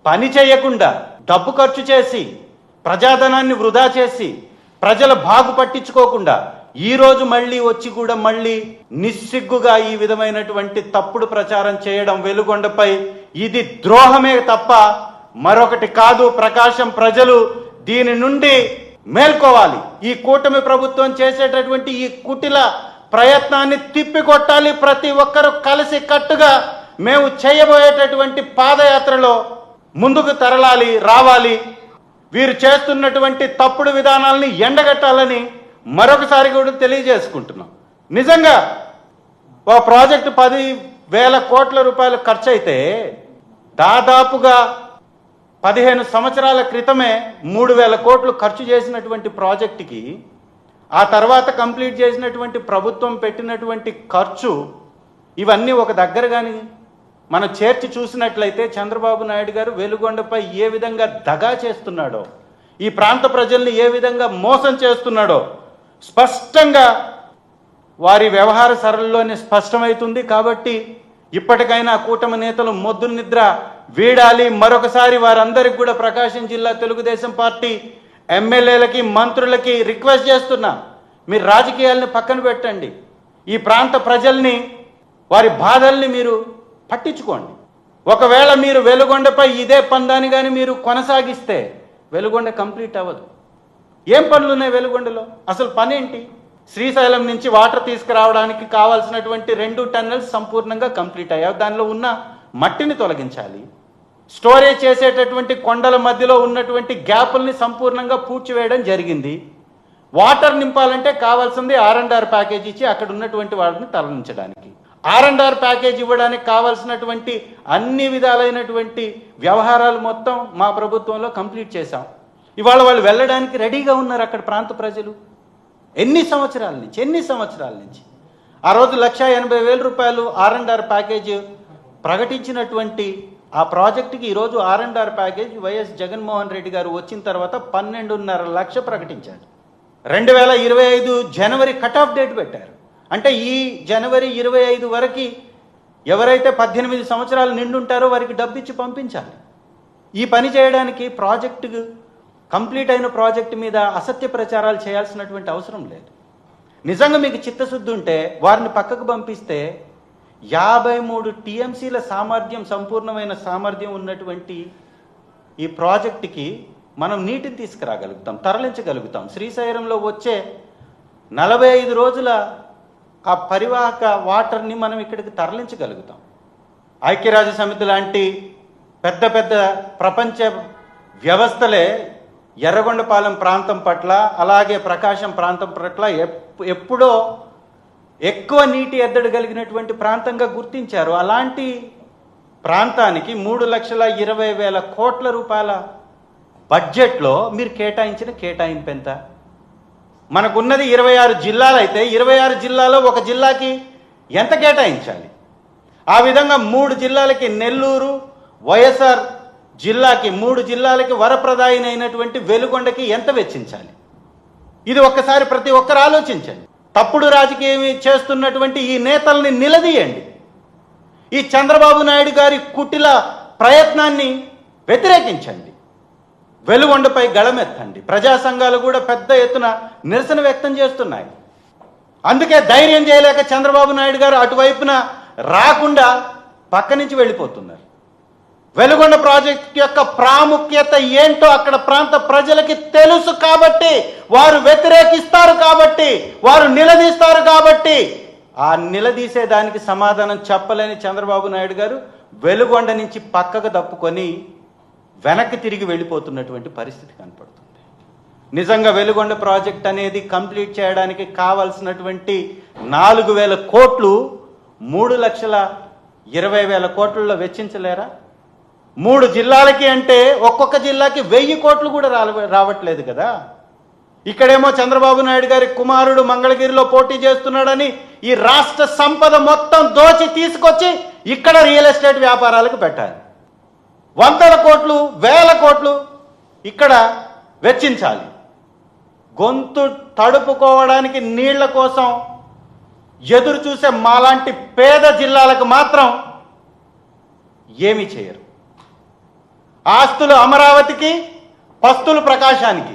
పని చేయకుండా డబ్బు ఖర్చు చేసి ప్రజాధనాన్ని వృధా చేసి ప్రజల బాగు పట్టించుకోకుండా ఈరోజు మళ్ళీ వచ్చి కూడా మళ్ళీ నిస్సిగ్గుగా ఈ విధమైనటువంటి తప్పుడు ప్రచారం చేయడం వెలుగొండపై ఇది ద్రోహమే తప్ప మరొకటి కాదు. ప్రకాశం ప్రజలు దీని నుండి మేల్కోవాలి. ఈ కూటమి ప్రభుత్వం చేసేటటువంటి ఈ కుటిల ప్రయత్నాన్ని తిప్పికొట్టాలి. ప్రతి ఒక్కరూ కలిసి కట్టుగా మేము చేయబోయేటటువంటి పాదయాత్రలో ముందుకు తరలాలి, రావాలి. వీరు చేస్తున్నటువంటి తప్పుడు విధానాలని ఎండగట్టాలని మరొకసారి కూడా తెలియజేసుకుంటున్నాం. నిజంగా ఒక ప్రాజెక్టు 10,000 కోట్ల రూపాయలు ఖర్చు అయితే దాదాపుగా 15 సంవత్సరాల క్రితమే 3,000 కోట్లు ఖర్చు చేసినటువంటి ప్రాజెక్టుకి ఆ తర్వాత కంప్లీట్ చేసినటువంటి ప్రభుత్వం పెట్టినటువంటి ఖర్చు ఇవన్నీ ఒక దగ్గర కానీ మనం చేర్చి చూసినట్లయితే చంద్రబాబు నాయుడు గారు వెలుగొండపై ఏ విధంగా దగా చేస్తున్నాడో, ఈ ప్రాంత ప్రజల్ని ఏ విధంగా మోసం చేస్తున్నాడో స్పష్టంగా వారి వ్యవహార సరళిలోనే స్పష్టమవుతుంది. కాబట్టి ఇప్పటికైనా కూటమి నేతలు మొద్దు నిద్ర వీడాలి. మరొకసారి వారందరికీ కూడా ప్రకాశం జిల్లా తెలుగుదేశం పార్టీ ఎమ్మెల్యేలకి మంత్రులకి రిక్వెస్ట్ చేస్తున్నా, మీరు రాజకీయాలను పక్కన పెట్టండి. ఈ ప్రాంత ప్రజల్ని వారి బాధల్ని మీరు పట్టించుకోండి. ఒకవేళ మీరు వెలుగొండపై ఇదే పందాన్ని కానీ మీరు కొనసాగిస్తే వెలుగొండ కంప్లీట్ అవ్వదు. ఏం పనులు ఉన్నాయి వెలుగొండలో? అసలు పనేంటి? శ్రీశైలం నుంచి వాటర్ తీసుకురావడానికి కావాల్సినటువంటి 2 టన్నెల్స్ సంపూర్ణంగా కంప్లీట్ అయ్యాయి. దానిలో ఉన్న మట్టిని తొలగించాలి. స్టోరేజ్ చేసేటటువంటి కొండల మధ్యలో ఉన్నటువంటి గ్యాపుల్ని సంపూర్ణంగా పూడ్చివేయడం జరిగింది. వాటర్ నింపాలంటే కావాల్సింది R&R ప్యాకేజ్ ఇచ్చి అక్కడ ఉన్నటువంటి వాటిని తరలించడానికి. R&R ప్యాకేజ్ ఇవ్వడానికి కావాల్సినటువంటి అన్ని విధాలైనటువంటి వ్యవహారాలు మొత్తం మా ప్రభుత్వంలో కంప్లీట్ చేశాం. ఇవాళ వాళ్ళు వెళ్ళడానికి రెడీగా ఉన్నారు అక్కడ ప్రాంత ప్రజలు. ఎన్ని సంవత్సరాల నుంచి ఆ రోజు 1,80,000 రూపాయలు R&R ప్యాకేజ్ ప్రకటించినటువంటి ఆ ప్రాజెక్టుకి ఈరోజు R&R package YS Jaganmohan Reddy గారు వచ్చిన తర్వాత 12.5 లక్షలు ప్రకటించారు. 2025 జనవరి కట్ ఆఫ్ డేట్ పెట్టారు. అంటే ఈ జనవరి 25 వరకు ఎవరైతే 18 సంవత్సరాలు నిండుంటారో వారికి డబ్బు ఇచ్చి పంపించాలి. ఈ పని చేయడానికి ప్రాజెక్టు కంప్లీట్ అయిన ప్రాజెక్టు మీద అసత్య ప్రచారాలు చేయాల్సినటువంటి అవసరం లేదు. నిజంగా మీకు చిత్తశుద్ధి ఉంటే వారిని పక్కకు పంపిస్తే 53 TMCల సామర్థ్యం, సంపూర్ణమైన సామర్థ్యం ఉన్నటువంటి ఈ ప్రాజెక్టుకి మనం నీటిని తీసుకురాగలుగుతాం, తరలించగలుగుతాం. శ్రీశైలంలో వచ్చే 45 రోజుల ఆ పరివాహక వాటర్ని మనం ఇక్కడికి తరలించగలుగుతాం. ఐక్యరాజ్య సమితి లాంటి పెద్ద పెద్ద ప్రపంచ వ్యవస్థలే ఎర్రగొండపాలెం ప్రాంతం పట్ల అలాగే ప్రకాశం ప్రాంతం పట్ల ఎప్పుడో ఎక్కువ నీటి ఎద్దడి కలిగినటువంటి ప్రాంతంగా గుర్తించారు. అలాంటి ప్రాంతానికి 3,20,000 కోట్ల రూపాయల బడ్జెట్లో మీరు కేటాయించిన కేటాయింపు ఎంత? మనకున్నది 26 జిల్లాలు అయితే 26 జిల్లాలో ఒక జిల్లాకి ఎంత కేటాయించాలి? ఆ విధంగా 3 జిల్లాలకి నెల్లూరు వైఎస్ఆర్ జిల్లాకి 3 జిల్లాలకి వరప్రదాయిని అయినటువంటి వెలుగొండకి ఎంత వెచ్చించాలి? ఇది ఒక్కసారి ప్రతి ఒక్కరు ఆలోచించండి. తప్పుడు రాజకీయం చేస్తున్నటువంటి ఈ నేతల్ని నిలదీయండి. ఈ చంద్రబాబు నాయుడు గారి కుటిల ప్రయత్నాన్ని వ్యతిరేకించండి. వెలుగొండపై గళమెత్తండి. ప్రజా సంఘాలు కూడా పెద్ద ఎత్తున నిరసన వ్యక్తం చేస్తున్నాయి. అందుకే ధైర్యం చేయలేక చంద్రబాబు నాయుడు గారు అటువైపున రాకుండా పక్క నుంచి వెళ్ళిపోతున్నారు. వెలుగొండ ప్రాజెక్టు యొక్క ప్రాముఖ్యత ఏంటో అక్కడ ప్రాంత ప్రజలకి తెలుసు కాబట్టి, వారు వ్యతిరేకిస్తారు కాబట్టి, వారు నిలదీస్తారు కాబట్టి, ఆ నిలదీసేదానికి సమాధానం చెప్పలేని చంద్రబాబు నాయుడు గారు వెలుగొండ నుంచి పక్కకు తప్పుకొని వెనక్కి తిరిగి వెళ్ళిపోతున్నటువంటి పరిస్థితి కనపడుతుంది. నిజంగా వెలుగొండ ప్రాజెక్ట్ అనేది కంప్లీట్ చేయడానికి కావాల్సినటువంటి 4,000 కోట్లు 3,20,000 కోట్లలో వెచ్చించలేరా? 3 జిల్లాలకి అంటే ఒక్కొక్క జిల్లాకి 1,000 కోట్లు కూడా రావట్లేదు కదా. ఇక్కడేమో చంద్రబాబు నాయుడు గారి కుమారుడు మంగళగిరిలో పోటీ చేస్తున్నాడని ఈ రాష్ట్ర సంపద మొత్తం దోచి తీసుకొచ్చి ఇక్కడ రియల్ ఎస్టేట్ వ్యాపారాలకు పెట్టాలి. 100 కోట్లు 1,000 కోట్లు ఇక్కడ వెచ్చించాలి. గొంతు తడుపుకోవడానికి నీళ్ల కోసం ఎదురు చూసే మాలాంటి పేద జిల్లాలకు మాత్రం ఏమీ చేయరు. ఆస్తులు అమరావతికి, పస్తులు ప్రకాశానికి.